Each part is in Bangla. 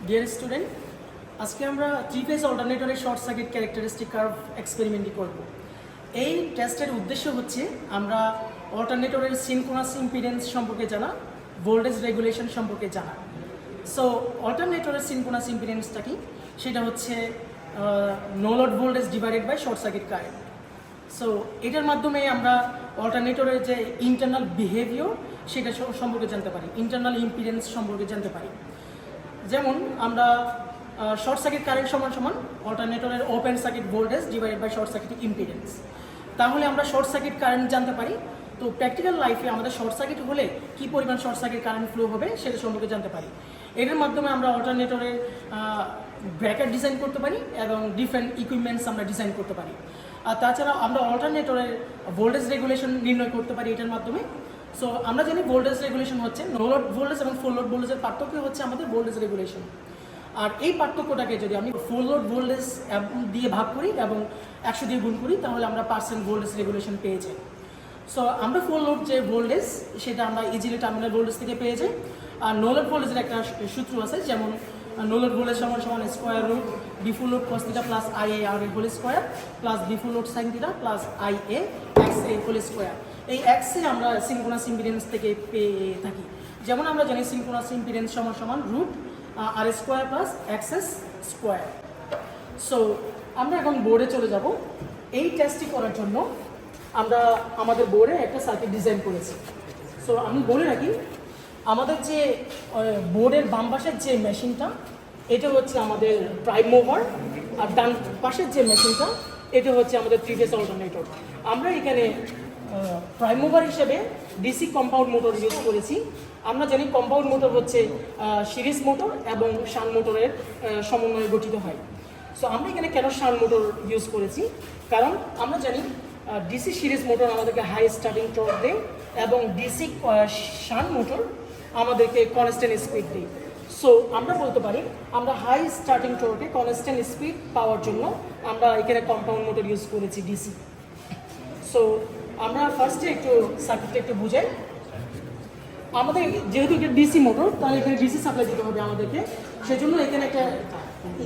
ডিয়ার স্টুডেন্ট, আজকে আমরা থ্রি ফেজ অল্টারনেটরের শর্ট সার্কিট ক্যারেক্টারিস্টিক কার্ভ এক্সপেরিমেন্টই করব। এই টেস্টের উদ্দেশ্য হচ্ছে আমরা অল্টারনেটরের সিনক্রোনাস ইম্পিডেন্স সম্পর্কে জানা, ভোল্টেজ রেগুলেশন সম্পর্কে জানা। সো অল্টারনেটরের সিনক্রোনাস ইম্পিডেন্সটা কি? সেটা হচ্ছে no load voltage divided by short circuit current. So এটার মাধ্যমে আমরা অল্টারনেটরের যে ইন্টারনাল বিহেভিয়ার সেটা সম্পর্কে জানতে পারি, ইন্টারনাল ইম্পিডেন্স সম্পর্কে জানতে পারি। যেমন আমরা শর্ট সার্কিট কারেন্ট সমান অল্টারনেটরের open circuit voltage divided by short circuit impedance. তাহলে আমরা শর্ট সার্কিট কারেন্ট জানতে পারি। তো প্র্যাকটিক্যাল লাইফে আমাদের শর্ট সার্কিট হলে কী পরিমাণ শর্ট সার্কিট কারেন্ট ফ্লো হবে সেটা সম্পর্কে জানতে পারি। এটার মাধ্যমে আমরা অল্টারনেটরের ব্রেকার ডিজাইন করতে পারি এবং ডিফারেন্ট ইকুইপমেন্টস আমরা ডিজাইন করতে পারি। আর তাছাড়া আমরা অল্টারনেটরের ভোল্টেজ রেগুলেশন নির্ণয় করতে পারি এটার মাধ্যমে। সো আমরা জানি ভোল্টেজ রেগুলেশন হচ্ছে নো লোড ভোল্টেজ এবং ফুল লোড ভোল্টেজের পার্থক্য হচ্ছে আমাদের ভোল্টেজ রেগুলেশন। আর এই পার্থক্যটাকে যদি আমি ফুল লোড ভোল্টেজ দিয়ে ভাগ করি এবং 100 দিয়ে গুণ করি তাহলে আমরা পার্সেন্ট ভোল্টেজ রেগুলেশন পেয়ে যাই। সো আমরা ফুল লোড যে ভোল্টেজ সেটা আমরা ইজিলি টার্মিনাল ভোল্টেজ থেকে পেয়ে যাই। আর নো লোড ভোল্টেজের একটা সূত্র আছে, যেমন নো লোড ভোল্টেজ সমান square root B full load cos theta plus I A R A whole square plus B full load sine theta plus I A X A whole square. এই এক্সে আমরা সিনক্রোনাস ইম্পিডেন্স থেকে পেয়ে থাকি। যেমন আমরা জানি সিনক্রোনাস ইম্পিডেন্স সমান root R square plus XS square. So আমরা এখন বোর্ডে চলে যাব। এই টেস্টটি করার জন্য আমরা আমাদের বোর্ডে একটা সার্কিট ডিজাইন করেছি। সো আমি বলে রাখি, আমাদের যে বোর্ডের বাম পাশের যে মেশিনটা এটা হচ্ছে আমাদের প্রাইম মুভার, আর ডান পাশের যে মেশিনটা এটা হচ্ছে আমাদের থ্রি ফেজ অল্টারনেটর। আমরা এখানে প্রাইম মুভার হিসেবে ডিসি কম্পাউন্ড মোটর ইউজ করেছি। আমরা জানি কম্পাউন্ড মোটর হচ্ছে সিরিজ মোটর এবং শান্ট মোটরের সমন্বয়ে গঠিত হয়। সো আমরা এখানে কেন শান্ট মোটর ইউজ করেছি, কারণ আমরা জানি ডিসি সিরিজ মোটর আমাদেরকে হাই স্টার্টিং টর্ক দেয় এবং ডিসি শান্ট মোটর আমাদেরকে কনস্ট্যান্ট স্পিড দেয়। সো আমরা বলতে পারি আমরা হাই স্টার্টিং টর্কে কনস্ট্যান্ট স্পিড পাওয়ার জন্য আমরা এখানে কম্পাউন্ড মোটর ইউজ করেছি ডিসি। সো আমরা ফার্স্টে একটু সার্কিটটা একটু বুঝাই। আমাদের যেহেতু এটা ডিসি মোটর, তাহলে এখানে ডিসি সাপ্লাই দিতে হবে আমাদেরকে। সেজন্য এখানে একটা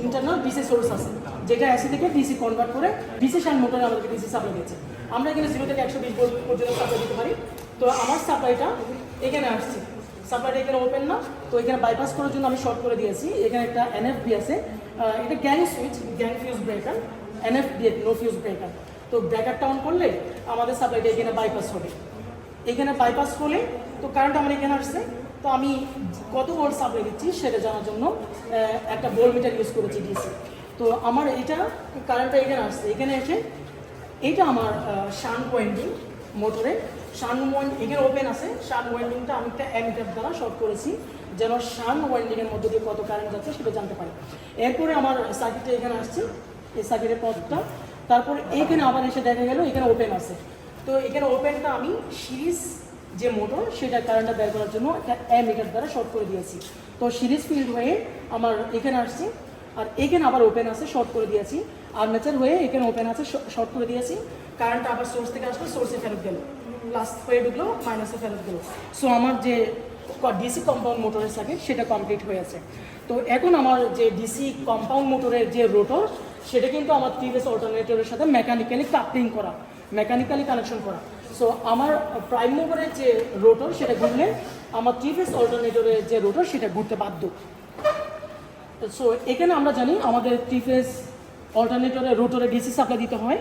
ইন্টারনাল ডিসি সোর্স আছে যেটা এসি থেকে ডিসি কনভার্ট করে ডিসি শান্ট মোটরে আমাদেরকে ডিসি সাপ্লাই দিচ্ছে। আমরা এখানে 0 থেকে 120 ভোল্ট পর্যন্ত সাপ্লাই দিতে পারি। তো আমার সাপ্লাইটা এখানে আসছে, সাপ্লাইটা এখানে ওপেন না, তো এখানে বাইপাস করার জন্য আমি শর্ট করে দিয়েছি। এখানে একটা এনএফবি আছে, এটা gang switch, gang fuse breaker, NFB no fuse breaker. তো ব্রেকারটা অন করলে আমাদের সাপ্লাইটা এখানে বাইপাস হবে। এখানে বাইপাস হলে তো কারেন্ট আমার এখানে আসছে। তো আমি কত ভোল্ট সাপ্লাই দিচ্ছি সেটা জানার জন্য একটা ভোল্টমিটার ইউজ করেছি ডিসি। তো আমার এটা কারেন্টটা এখানে আসছে, এখানে এসে এইটা আমার শান্ট ওয়াইন্ডিং মোটরে, শান্ট ওয়াইন্ডিং এখানে ওপেন আছে। শান্ট ওয়াইন্ডিংটা আমি একটা অ্যামিটার দ্বারা শর্ট করেছি যেন শান্ট ওয়াইন্ডিংয়ের মধ্যে দিয়ে কত কারেন্ট যাচ্ছে সেটা জানতে পারি। এরপরে আমার সার্কিটটা এখানে আসছে, এই সার্কিটের পথটা। তারপর এইখানে আবার এসে দেখা গেল এখানে ওপেন আছে। তো এখানে ওপেনটা আমি সিরিজ যে মোটর সেটা কারেন্টটা বের করার জন্য একটা অ্যামিটার দ্বারা শর্ট করে দিয়েছি। তো সিরিজ ফিল্ড হয়ে আমার এখানে আসছে, আর এখানে আবার ওপেন আছে, শর্ট করে দিয়েছি। আর্মেচার হয়ে এখানে ওপেন আছে, শর্ট করে দিয়েছি। কারেন্টটা আবার সোর্স থেকে আসলো, সোর্সে ফেরত গেল, প্লাস হয়ে ঢুকলো, মাইনাসে ফেরত গেল। সো আমার যে ডিসি কম্পাউন্ড মোটরের সার্কিট সেটা কমপ্লিট হয়েছে। তো এখন আমার যে ডিসি কম্পাউন্ড মোটরের যে রোটর সেটা কিন্তু আমার থ্রি ফেজ অল্টারনেটরের সাথে মেকানিক্যালি কাপলিং করা, মেকানিক্যালি কানেকশন করা। সো আমার প্রাইম মুভারের যে রোটর সেটা ঘুরলে আমার থ্রি ফেজ অল্টারনেটরের যে রোটর সেটা ঘুরতে বাধ্য। সো এখানে আমরা জানি আমাদের থ্রি ফেজ অল্টারনেটরের রোটরে ডিসি সাপ্লাই দিতে হয়।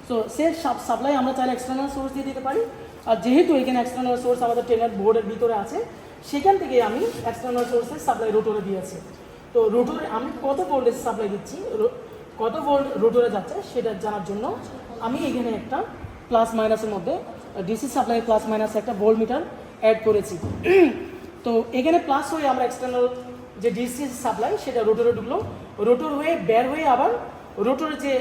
সো সে সাপ্লাই আমরা চাইলে এক্সটার্নাল সোর্স দিয়ে দিতে পারি। আর যেহেতু এখানে এক্সটার্নাল সোর্স আমাদের ট্রেনের বোর্ডের ভিতরে আছে, সেখান থেকে আমি এক্সটার্নাল সোর্সের সাপ্লাই রোটরে দিয়েছি। তো রোটরে আমি কত ভোল্টেজ সাপ্লাই দিচ্ছি, কত ভোল্ট রোটরে যাচ্ছে সেটা জানার জন্য আমি এখানে একটা প্লাস মাইনাসের মধ্যে ডিসি সাপ্লাই প্লাস মাইনাস একটা ভোল্ট মিটার অ্যাড করেছি। তো এখানে প্লাস হয়ে আমরা এক্সটার্নাল যে ডিসি সাপ্লাই সেটা রোটরে ঢুকলো, রোটর হয়ে বের হয়ে আবার রোটরে যে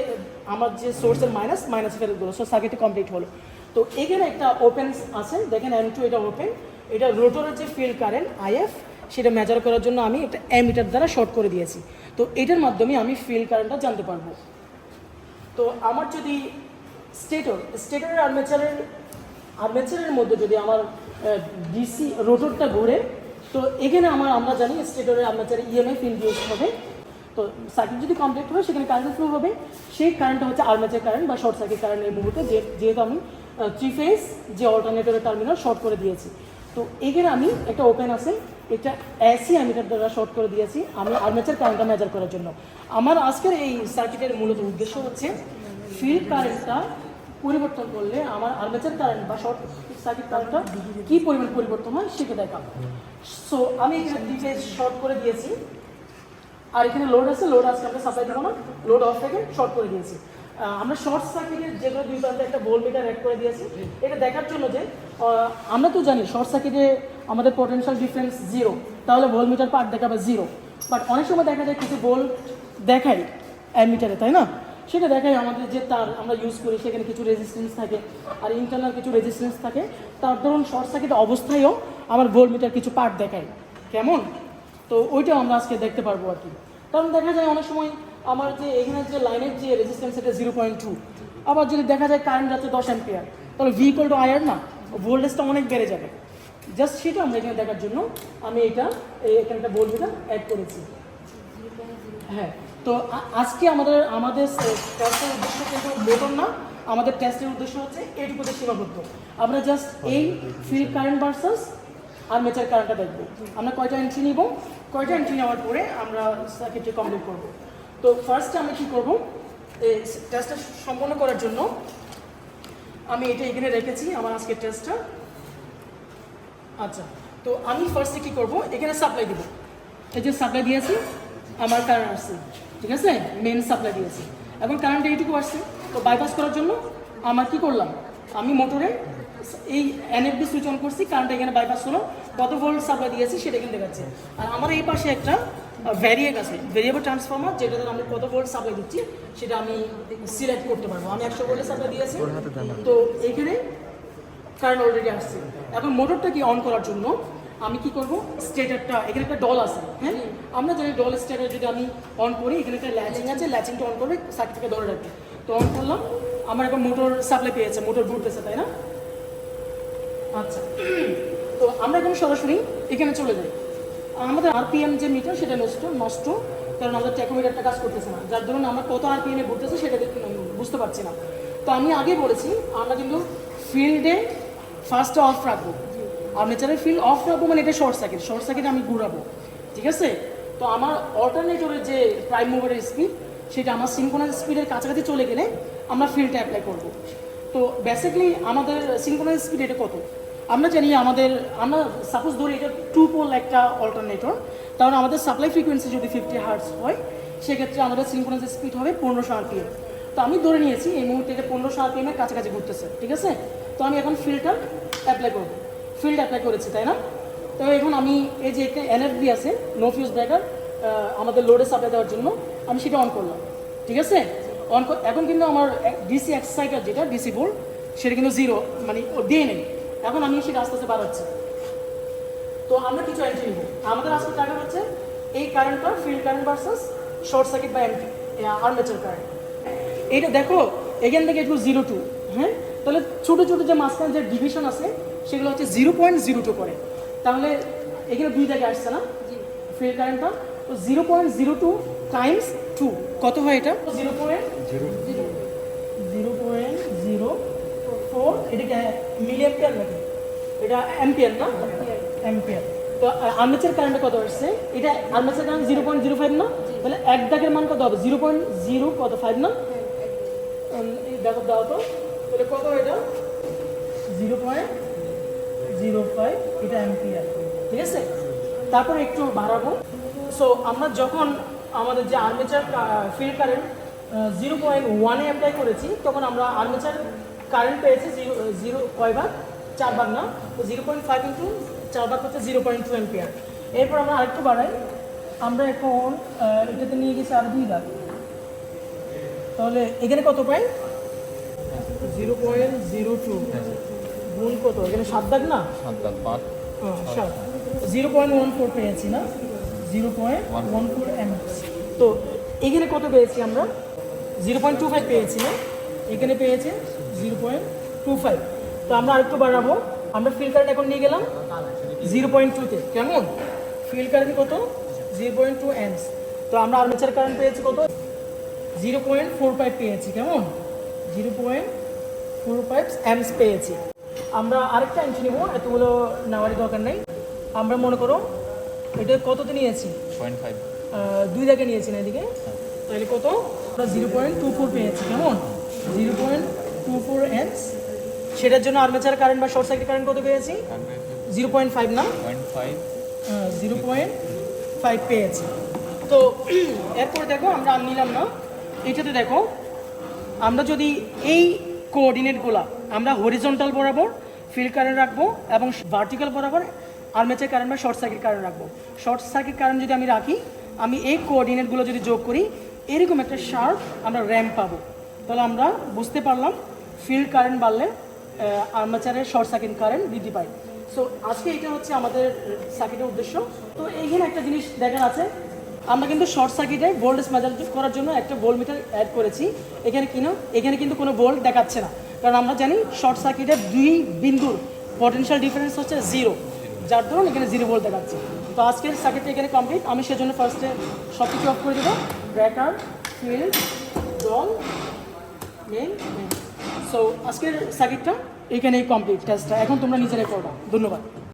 আমার যে সোর্সের মাইনাস ফেরত গেলো। সো সার্কিটে কমপ্লিট হলো। তো এখানে একটা ওপেন আছে, দেখেন M2 এটা ওপেন। এটা রোটরের যে ফিল্ড কারেন্ট IF সেটা মেজার করার জন্য আমি একটা অ্যামিটার দ্বারা শর্ট করে দিয়েছি। তো এটার মাধ্যমে আমি ফিল্ড কারেন্টটা জানতে পারবো। তো আমার যদি স্টেটরের আর্মেচারের মধ্যে যদি আমার ডিসি রোটরটা ঘুরে তো এখানে আমরা জানি স্টেটরে আর্মেচারে ইএমএফ ইন্ডিউস হবে। তো সার্কিট যদি কমপ্লিট হয় সেখানে কারেন্ট ফ্লো হবে, সেই কারেন্টটা হচ্ছে আর্মেচার কারেন্ট বা শর্ট সার্কিট কারেন্ট এই মুহূর্তে, যেহেতু আমি 3 ফেজ যে অল্টারনেটরের টার্মিনাল শর্ট করে দিয়েছি। তো এখানে আমি একটা ওপেন আছে, এটা এসি অ্যামিটার দ্বারা শর্ট করে দিয়েছি আমি আর্মেচার কারেন্টটা মেজার করার জন্য। আমার আজকের এই সার্কিটের মূলত উদ্দেশ্য হচ্ছে ফিল্ড কারেন্টটা পরিবর্তন করলে আমার আর্মেচার কারেন্ট বা শর্ট সার্কিট কারেন্টটা কী পরিমাণ পরিবর্তন হয় সেটা দেখাবো। সো আমি এখানে 3 ফেজ শর্ট করে দিয়েছি, আর এখানে লোড আছে, লোড আজকে আমরা সাপ্লাই দেবো না, লোড অফ থেকে শর্ট করে দিয়েছি। আমরা শর্ট সার্কিটের যেগুলো দুই প্রান্তে একটা ভোল্টমিটার অ্যাড করে দিয়েছি এটা দেখার জন্য যে আমরা তো জানি শর্ট সার্কিটে আমাদের পোটেনশিয়াল ডিফারেন্স 0, তাহলে ভোল্টমিটার পার্ট দেখাবে 0। বাট অনেক সময় দেখা যায় কিছু ভোল্ট দেখায় অ্যামিটারে, তাই না? সেটা দেখায় আমাদের যে তার আমরা ইউজ করি সেখানে কিছু রেজিস্ট্যান্স থাকে আর ইন্টারনাল কিছু রেজিস্ট্যান্স থাকে। তার ধরুন শর্ট সার্কিট অবস্থায়ও আমার ভোল্টমিটার কিছু পার্ট দেখায়, কেমন? তো ওইটাও আমরা আজকে দেখতে পারবো আর কি। কারণ দেখা যায় অনেক সময় আমার যে এখানে যে লাইনের যে রেজিস্ট্যান্স এটা 0.2, আবার যদি দেখা যায় কারেন্ট যাচ্ছে 10 অ্যাম্পিয়ার, তাহলে ভি ইকুয়াল টু আইআর না, ভোল্টেজটা অনেক বেড়ে যাবে। জাস্ট সেটা আমরা এখানে দেখার জন্য আমি এখানে একটা ভোল্টমিটার অ্যাড করেছি। হ্যাঁ, তো আজকে আমাদের টেস্টের উদ্দেশ্য কিন্তু মোটর না, আমাদের টেস্টের উদ্দেশ্য হচ্ছে এইটুকুতে সীমাবদ্ধ। আমরা জাস্ট এই ফিল্ড কারেন্ট ভার্সাস আর্মেচার কারেন্টটা দেখবো। আমরা কয়টা এন্ট্রি নিব, কয়টা এন্ট্রি নেওয়ার পরে আমরা সার্কিটটি কমপ্লিট করব। তো ফার্স্টে আমি কী করবো, এই টেস্টটা সম্পন্ন করার জন্য আমি এটা এখানে রেখেছি আমার আজকের টেস্টটা। আচ্ছা, তো আমি ফার্স্টে কী করবো, এখানে সাপ্লাই দিব। এই যে সাপ্লাই দিয়েছি, আমার কারেন্ট আসছে, ঠিক আছে, মেন সাপ্লাই দিয়েছি। এখন কারেন্ট এইটুকু আসছে, তো বাইপাস করার জন্য আমার কি করলাম, আমি মোটরে এই এনএফবি সুইচ অন করছি, কারেন্ট এখানে বাইপাস হলো, কত ভোল্ট সাপ্লাই দিয়েছি সেটা এখানে দেখাচ্ছে। আর আমার এই পাশে একটা ভ্যারিয়েক আছে, ভেরিয়েবল ট্রান্সফর্মার, যেটাতে আমি কত ভোল্ট সাপ্লাই দিচ্ছি সেটা আমি সিলেক্ট করতে পারবো। আমি 100 ভোল্টের সাপ্লাই দিয়েছি, তো এইখানে কারেন্ট অলরেডি আসছে। এখন মোটরটা কি অন করার জন্য আমি কি করব, স্টেটারটা এখানে একটা ডল আছে, হ্যাঁ আমরা জানি ডল স্টেটার যদি আমি অন করি, এখানে একটা ল্যাচিং আছে, ল্যাচিংটা অন করবে সার্কিট থেকে ধরে রাখবে। তো অন করলাম, আমার এখন মোটর সাপ্লাই পেয়েছে, মোটর ঘুরতেছে, তাই না? আচ্ছা, তো আমরা এখন সরাসরি এখানে চলে যাই। আমাদের আরপিএম যে মিটার সেটা নষ্ট, কারণ আমাদের ট্যাকোমিটারটা কাজ করতেছে না, যার ধরুন আমরা কত আরপিএমে ঘুরতেছে সেটা বুঝতে পারছি না। তো আমি আগে বলেছি আমরা কিন্তু ফিল্ডে ফার্স্টে অফ রাখবো, আর্মেচারের ফিল্ড অফ রাখবো, মানে এটা শর্ট সার্কিট আমি ঘুরাবো, ঠিক আছে? তো আমার অল্টারনেটরের যে প্রাইম মুভারের স্পিড সেটা আমার সিনক্রোনাস স্পিডের কাছাকাছি চলে গেলে আমরা ফিল্ডটা অ্যাপ্লাই করব। তো বেসিক্যালি আমাদের সিনক্রোনাস স্পিড এটা কত আমরা জানি, আমরা সাপোজ ধরি এটা 2 পোল একটা অল্টারনেটর, তাহলে আমাদের সাপ্লাই ফ্রিকোয়েন্সি যদি 50 হার্টজ হয় সেক্ষেত্রে আমাদের সিনক্রোনাস স্পিড হবে 1500 আরপিএম। তো আমি ধরে নিয়েছি এই মুহূর্তে এটা 1500 আরপিএমের কাছাকাছি ঘুরতেছে, ঠিক আছে? তো আমি এখন ফিল্ডটা অ্যাপ্লাই করবো, ফিল্ড অ্যাপ্লাই করেছি, তাই না? তো এখন আমি এই যে একটা এনএফবি আছে, নো ফিউজ ব্রেকার, আমাদের লোডে সাপ্লাই দেওয়ার জন্য আমি সেটা অন করলাম, ঠিক আছে? এখন কিন্তু আমার ডিসি এক্সাইটার যেটা ডিসি বোর্ড সেটা কিন্তু 0, মানে দিয়ে নেই। এখন আমি সেটা আস্তে আস্তে বাড়াচ্ছি। তো আমরা কিছু এন্ট্রি নিব। আমাদের আজকে টার্গেট হচ্ছে এই কারেন্টটা field current versus short circuit বা আর্মেচার কারেন্ট। এইটা দেখো এখান থেকে একটু 0.2, হ্যাঁ, তাহলে ছোটো ছোটো যে মাঝখানে যে ডিভিশন আছে সেগুলো হচ্ছে 0.02 করে। তাহলে এখানে 2 জায়গায় আসছে না ফিল্ড কারেন্টটা, তো 0.02 টাইমস 2 কত হয়, এটা 0.04, এটা মিলি অ্যাম্পিয়ার নাকি, এটা অ্যাম্পিয়ার না, অ্যাম্পিয়ার। তো আর্মেচার কারেন্টে কত আসছে, এটা আর্মেচার কারেন্ট 0.05 না, তাহলে এক দাগের মান কত হবে, 0.05 না, দেখো দাও তো, তাহলে কত এটা 0.05, এটা অ্যাম্পিয়ার, ঠিক আছে? তারপরে একটু বাড়াবো। সো আমরা যখন আমাদের যে আর্মেচার ফিল্ড কারেন্ট 0.1-এ অ্যাপ্লাই করেছি, তখন আমরা আর্মেচার কারেন্ট পেয়েছি 0 কয় ভাগ, 4 ভাগ না, তো 0.5 ইন্টু 4 ভাগ হচ্ছে 0.2 অ্যাম্পিয়ার। এরপর আমরা আরেকটু বাড়াই, আমরা এখন এটাতে নিয়ে গেছি আর 2 ভাগ, তাহলে এখানে কত পাই, 0.02 গুণ কত, এখানে 7 ভাগ না, 0.14 পেয়েছি না, 0.14 অ্যাম্পস। তো এখানে কত পেয়েছি আমরা, 0.25 পেয়েছি না, এখানে পেয়েছে 0.25। তো আমরা আরেকটু বাড়াবো, আমরা ফিল্ড কারেন্ট এখন নিয়ে গেলাম 0.2-তে, কেমন? ফিল্ড কারেন্ট কত? 0.2 অ্যাম্পস। তো আমরা আর্মেচার কারেন্ট পেয়েছি কত? 0.45 পেয়েছি, কেমন? 0.45 অ্যাম্পস পেয়েছি। আমরা আরেকটা ইঞ্চ নিব, এতগুলো নেওয়ারই দরকার নেই। আমরা মনে করো এটা কততে নিয়েছি? 0.5। 2 জায়গায় নিয়েছি না এদিকে, তাহলে কত? আমরা 0.24 পেয়েছি, কেমন? 0.24 অ্যাম্পস। সেটার জন্য আর্মেচার কারেন্ট বা শর্ট সার্কিট কারেন্ট কত পেয়েছি? 0.5 না? 0.5 পেয়েছি। তো এরপর দেখো আমরা আর নিলাম না, এইটাতে দেখো আমরা যদি এই কোঅর্ডিনেটগুলো আমরা হরিজন্টাল বরাবর ফিল্ড কারেন্ট রাখবো এবং ভার্টিক্যাল বরাবর আর্মেচার কারেন্ট বা শর্ট সার্কিট কারেন্ট রাখবো। শর্ট সার্কিট কারেন্ট যদি আমি রাখি, আমি এই কোঅর্ডিনেটগুলো যদি যোগ করি, এরকম একটা শার্প আমরা র্যাম্প পাবো। তাহলে আমরা বুঝতে পারলাম ফিল্ড কারেন্ট বাড়লে আর্মেচারের শর্ট সার্কিট কারেন্ট বৃদ্ধি পায়। সো আজকে এটা হচ্ছে আমাদের সার্কিটের উদ্দেশ্য। তো এইখানে একটা জিনিস দেখার আছে, আমরা কিন্তু শর্ট সার্কিটে ভোল্টেজ মেজার করার জন্য একটা ভোল্টমিটার অ্যাড করেছি। এখানে কিন্তু কোনো ভোল্ট দেখাচ্ছে না, কারণ আমরা জানি শর্ট সার্কিটের 2 বিন্দুর পটেনশিয়াল ডিফারেন্স হচ্ছে 0, যার ধরুন এখানে 0 ভোল্ট দেখাচ্ছে। তো আজকের সার্কিটটা এখানে কমপ্লিট। আমি সেজন্য ফার্স্টে সব কিছু অফ করে দেবো, breaker, field, doll, main. So আজকের সার্কিটটা এখানেই কমপ্লিট টেস্টটা। এখন তোমরা নিজেরাই করবা। ধন্যবাদ।